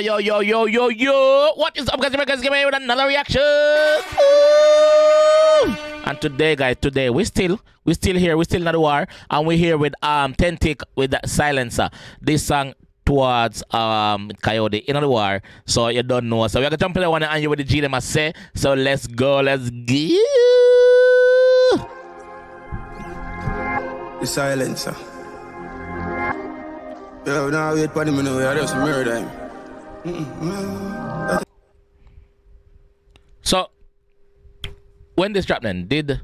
yo. What is up, guys? Jamaica'S giving you with another reaction. Ooh. And today, guys, we still here. We still in the war, and we're here with 𝐑𝐂𝐂𝐂𝐓𝐈𝐎𝐍 with the Silencer. This song towards Coyote in the war. So you don't know. So we're gonna jump in the one and you with the G them I say. So let's go. Let's go. The Silencer. Yo, now wait for the minute. I just murder him. So when this dropped then, did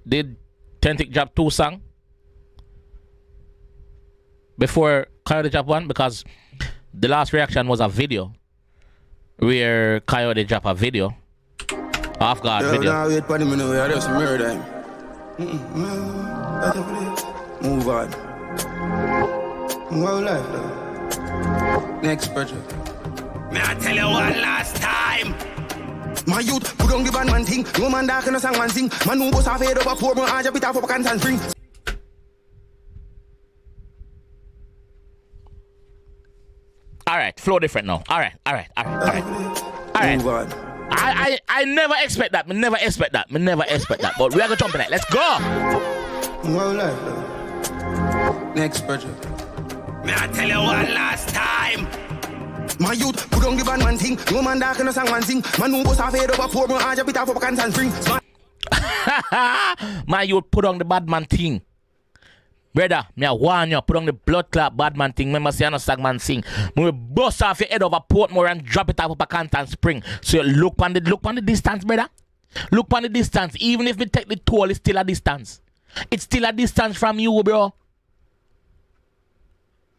𝐑𝐂𝐂𝐓𝐈𝐎𝐍 drop 2 songs before Coyote drop 1? Because the last reaction was a video where Coyote drop a video, off guard video. Now wait for the minute. I just murder him. Move on. Well life though. Next project. May I tell you one last time? My youth, put on the bad man thing. No man dark in a song man sing. Man who goes off head over 4 more hours, bit off of a can and spring. Alright, flow different now. Alright. Move on. I never expect that. Me never expect that. But we are gonna jump in it. Let's go. Well life though. Next project. May I tell you one last time? My youth, put on the bad man thing. No man dark in a song man sing. Man who goes off head over 4 more hours, bit off of a can and spring. My youth, put on the bad man thing. Brother, me a warn you, put on the blood clot bad man thing. Remember, say I no sag man sing. Me will bust off your head over Portmore and drop it off of a Canton Spring. So you look on the distance, brother. Look on the distance. Even if we take the toll, it's still a distance. It's still a distance from you, bro.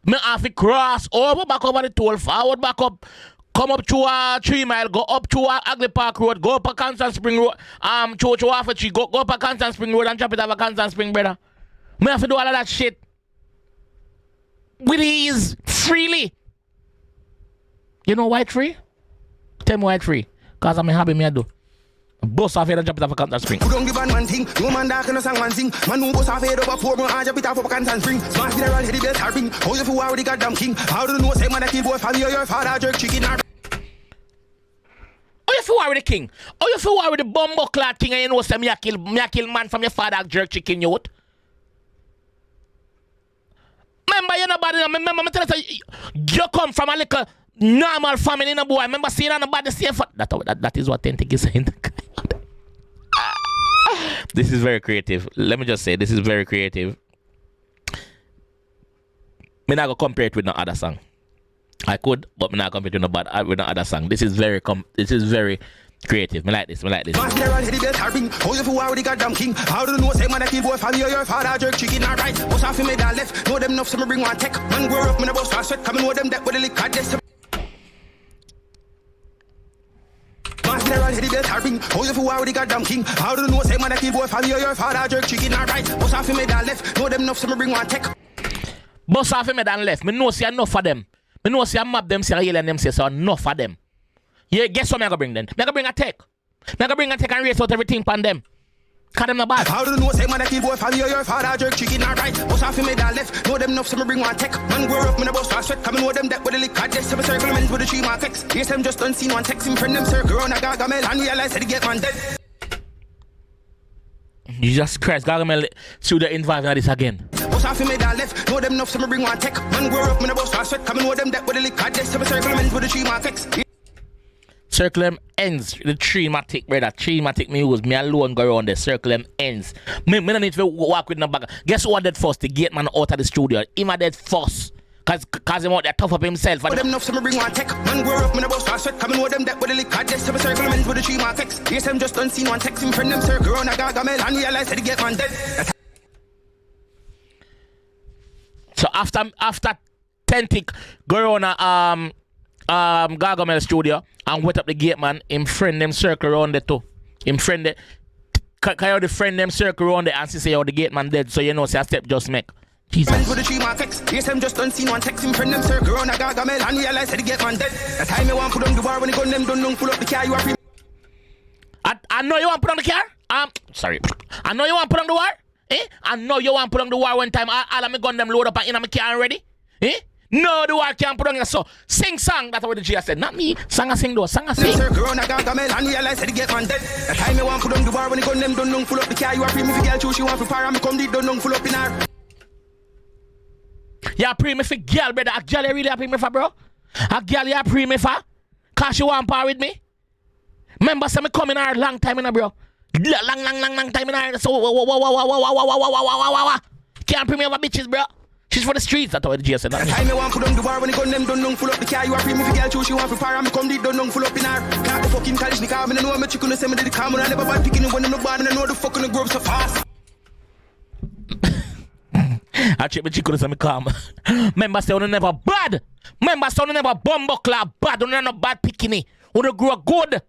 Me have to cross over, back over the toll, forward, back up, come up to 3 mile, go up to Ugly Park Road, go up a Canton Spring Road, to half a tree, go up a Canton Spring Road and drop it off a Canton Spring, brother. Me have to do all of that shit with ease, freely. You know why it's free? Tell me why it's free. Because I'm happy me I do. Boss off here and drop it off a Canton Spring. Put on the bad man thing. No man dark in a song man sing. Man who goes off head over 4 more hours, bit off of a Canton Spring. Smash the head, the belt are ring. How you feel how the goddamn king? How do you know say man a kill boy family or your father jerk chicken or... Oh, you feel worried the king? Oh, you feel worried the bumbo clad king and you know say me a kill man from your father jerk chicken youth? Remember, you nobody. Remember, me tell you, you come from a little normal family, in a boy. Remember, seeing nobody say for that is what 𝐑𝐂𝐂𝐓𝐈𝐎𝐍 is saying. This is very creative. Let me just say, this is very creative. Me not go compare it with no other song. I could, but me not compare it with no other song. This is very creative. Me like this. Master and heady belt harbing. How you feel how the goddamn king? How do you know say man a kill boy family or your father jerk chicken alright? Bust off him made and left. Know them enough so me bring one tech. Man grow up me no bust fast sweat. Come and know them that with the liquor this. Master and heady belt harbing. How you feel how the goddamn king? How do you know say man a kill boy family or your father jerk chicken alright? Bust off him made and left. Know them enough so me bring one tech. Bust off him made and left. Me know see enough of them. Me know see I map them say yell and them say so enough of them. Yeah, guess what I'm gonna bring then? I'm gonna bring a tech. I'm gonna bring a tech and race out everything on them. Cause them not bad. How do you know say man a kill boy family or your father jerk chicken alright? Bust off him made and left. Know them enough so me bring one tech. Man grow up me no bust fast sweat. Come and know them that with the liquor this. So me circle men with the 3 mark X. Yes, them just unseen one text. Him friend them circle around a Gargamel and realize that he get man dead. Jesus Christ, Gargamel should have involved in this again. Bust off him made and left. Know them enough so me bring one tech. Man grow up me no bust fast sweat. Come and know them that with the liquor this. So me circle men with the 3 mark X. Circle them ends. The 3-matic, brother. 3-matic me use. Me alone go around there. Circle them ends. Me don't need to walk with no bag. Guess who did first? The gate man out of the studio. Him a dead first. Cause he want to tough up himself. Know them enough so me bring one tech. Man grow up me no bust fast sweat. Come and know them that with the liquor this. So me circle men with the 3 mark X. Yes, them just unseen one text. Him friend them circle around a Gargamel and realize that he get man dead. So after 𝐑𝐂𝐂𝐓𝐈𝐎𝐍 go around Gargamel studio and wet up the gate man, him friend them circle around there too. Him friend the Coyote friend them circle around there and see say how the gate man dead, so you know say a step just make. Jesus. For the 3 mark X. Yes, them just unseen one text. Him friend them circle around a Gargamel and realize that he get man dead. That time you want put on the war when the gun them don't pull up the car you are free. I know you want put on the car? Sorry. I know you want put on the war? I know you want put on the war one time all of me gun them load up and in my car already? No, the war can't put on your so. Sing song, that's what the G said. Not me. Sing a sing though. Sing a sing. Circle around a gargamel and realize that the get man dead. The time you want put on the bar when the gun them done full up the car. You are free me for girl choose. She want for fire and me come deep done full up in her. You pray me for girl, brother. A girl you really pray me for, bro? A girl you pray me for? Cause she want par with me? Remember, say me come in her long time in her, bro. Long time in her. So, can't pray me over bitches, bro. She's for the streets, that's what the G said. The time you want put on the bar when the gun them done full up the car. You are free me for girl choose. She want for fire and me come deep done full up in her. Can't the fucking college nigga. I know me chicken say me did the calm. I never bad picking it when I'm no bad and I know the fucking the grove so fast. I check my chicken say me calm. Remember say you never bad. Remember say you never bumbuckler bad. You never bad picking it. You grow good.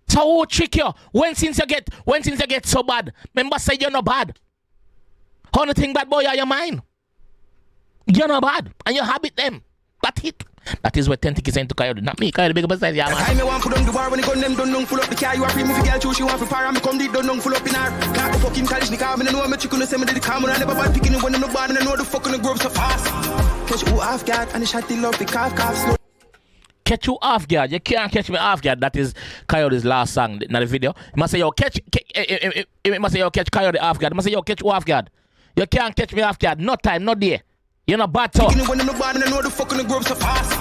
So who trick you? When since you get so bad? Remember say you're not bad. How you think bad boy are your mind? You're not bad. And you habit them. That's it. That is what 10 tickets into Coyote. Not me, Coyote big up beside ya, man. The time you want put on the bar when the gun them done full up the car. You are free me for girl choose. She want for fire and me come deep done full up in her. Can't the fucking college nigga. I know me chicken say me did the calm. I never bad picking it when I'm no bad and I know the fucking the grove so fast. Catch you off guard and the shot the love the cough slow. Catch you off guard. You can't catch me off guard. That is Coyote's last song in the video. You must say, yo, catch Coyote off guard. You must say, yo, catch you off guard. You can't catch me off guard. No time, no day. You're not bad talk. When I'm no bad and I know the fucking the grove so fast.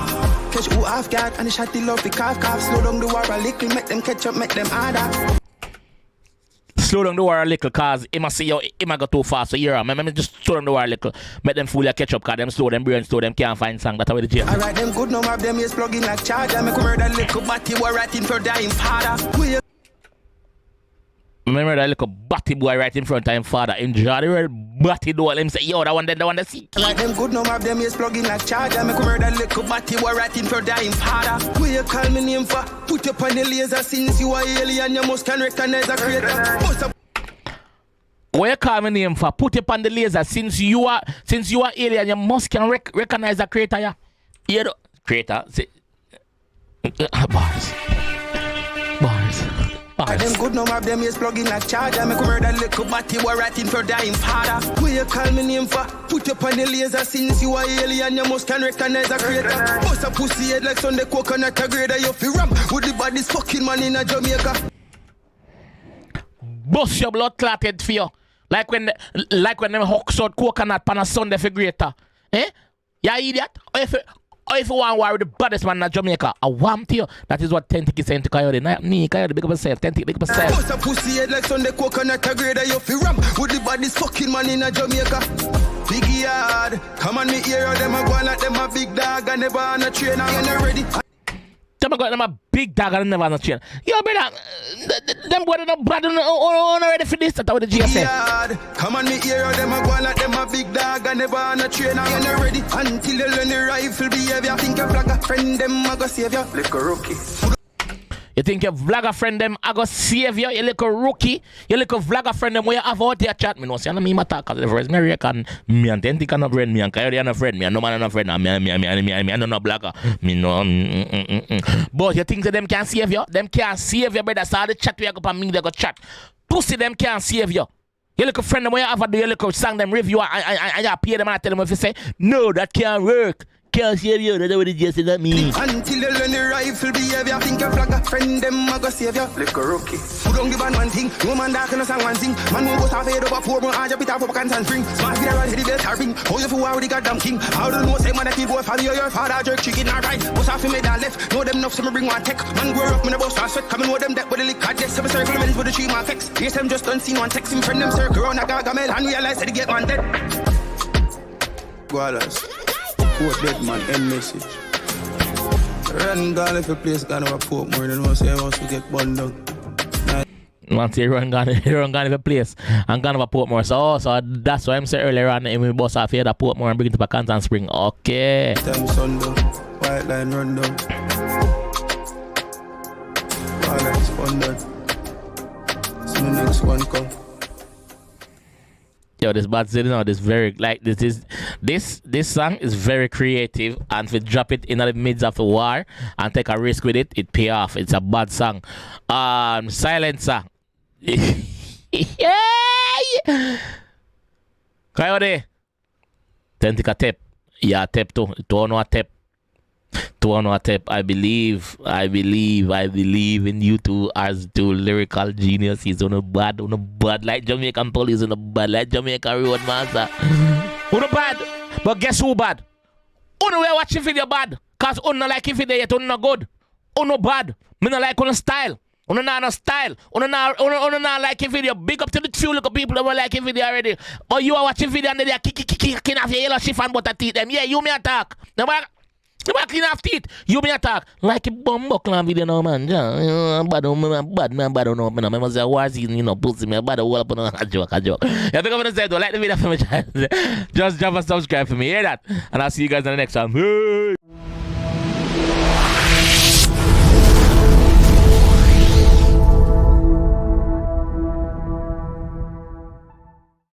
Catch you off guard and the shot the love the cough slow down the war a little. Make them catch up, make them harder. Slow down the war a little cause he must see you, he might go too fast. So you're remember just slow down the war a little. Make them fool you catch up cause them slow, them brain slow, them can't find song. That's how the jail. Alright, them good no have them ears plug in like charger. Make a murder little batty war writing for dying father. Remember that little batty boy right in front of him father. Enjoy the real batty door. Him say, yo, that one that see. Like them good no have them ears plug in like charger. Make a murder little batty war writing for dying father. Who you call me name for? Put up on the laser since you are alien. You must can recognize a creator. Where you call me name for? Put up on the laser since you are alien. You must can recognize a creator. Yeah, you know, creator. Say, bars. Them good no have them ears plug in like charger. Make a murder little batty war writing for dying father. Who you call me name for? Put up on the laser since you are alien. You must can recognize a creator. Bust a pussy head like Sunday coconut a grader. You feel ram with the baddest fucking man in a Jamaica. Bust your blood clotted for you. Like when them hawks out coconut pan a Sunday for greater. Eh? You idiot? Or if you want to war with the baddest man in Jamaica, I want to you. That is what 10 tickets saying to Coyote. Not me, Coyote, big up yourself. 10 tickets, big up yourself. Bust a pussy head like Sunday coconut a grader. You feel ram with the baddest fucking man in a Jamaica. Big yard, come on me here. Them a go like them a big dog and never on a train. I'm not ready. Them a big dog and never on a chain. Yo, brother, them boys are bad on ready for this. That's what the G said. Come on me here, them a go like them a big dog and never on a train. I'm not ready until you learn the rifle behavior. Think a vlogger friend them a go save you. Like a rookie. You think your vlogger friend them I go save you? You little rookie. You little vlogger friend them where you have out there chat. Me no see me matter cause the first me reckon me and 10 tickets no friend. Me and Coyote are no friend. Me and no man no friend. Me no blogger. Me no. But you think that them can save you? Them can't save you, brother. So the chat we go up and me they go chat. Pussy them can't save you. You little friend them where you have do your little song them review and you pay them and I tell them if you say no that can't work. Can't save you, that's what it just said, not me. Until you learn the rifle behavior, think a vlogger friend them a go save you. Like a rookie. Who don't give a one thing, no man that can sing one thing. Man who goes off head over 4 more hours, bit off up and spring. Smart video around heady bell tarping. How you feel the goddamn king? How do you know say man that boy family or your father jerk chicken alright? What's off me that left? Know them enough so me bring one tech. Man grow up, me the boss I sweat. Come and know them that with the lick cut. Yes, some circle men with the 3 man flex. Yes, them just done seen one text him friend them circle around a gargamel and realize that he get man dead. Gualas. Quote dead man, end message. Run gone if a place gone over port more than once I want to get burned down. Once you run gone if a place and gone over Portmore. So that's why I'm saying earlier on we bus off here that Portmore and bring it to Constant Spring. Okay. Time sundown, white line run down. All that's fun done. So the next one come. Yo, this bad city now, this very like this song is very creative, and if you drop it in the midst of the war and take a risk with it, it pay off. It's a bad song. Silencer. Coyote. 10 ticket tape. Yeah, tap too. To no tap. To no tap. I believe in you two as two lyrical geniuses. On a bad like Jamaican police, on a bad like Jamaican road master. On a bad. But guess who bad? Uno we watch video bad. Cause uno like if video yet uno good. Uno bad. Me no like uno style. Uno no style. Uno not like video. Big up to the few little people that were like video already. Or you are watching video and they are kicking off your yellow shift and butter teeth them. Yeah, you me attack. Nobody clean off teeth. You me attack. Like a bomb buckle video now, man. Bad no. I must say war season, you know, pussy me. Bad all up on a joke. You have to go and say, don't like the video for me. Just drop a subscribe for me. Hear that? And I'll see you guys in the next one. Hey.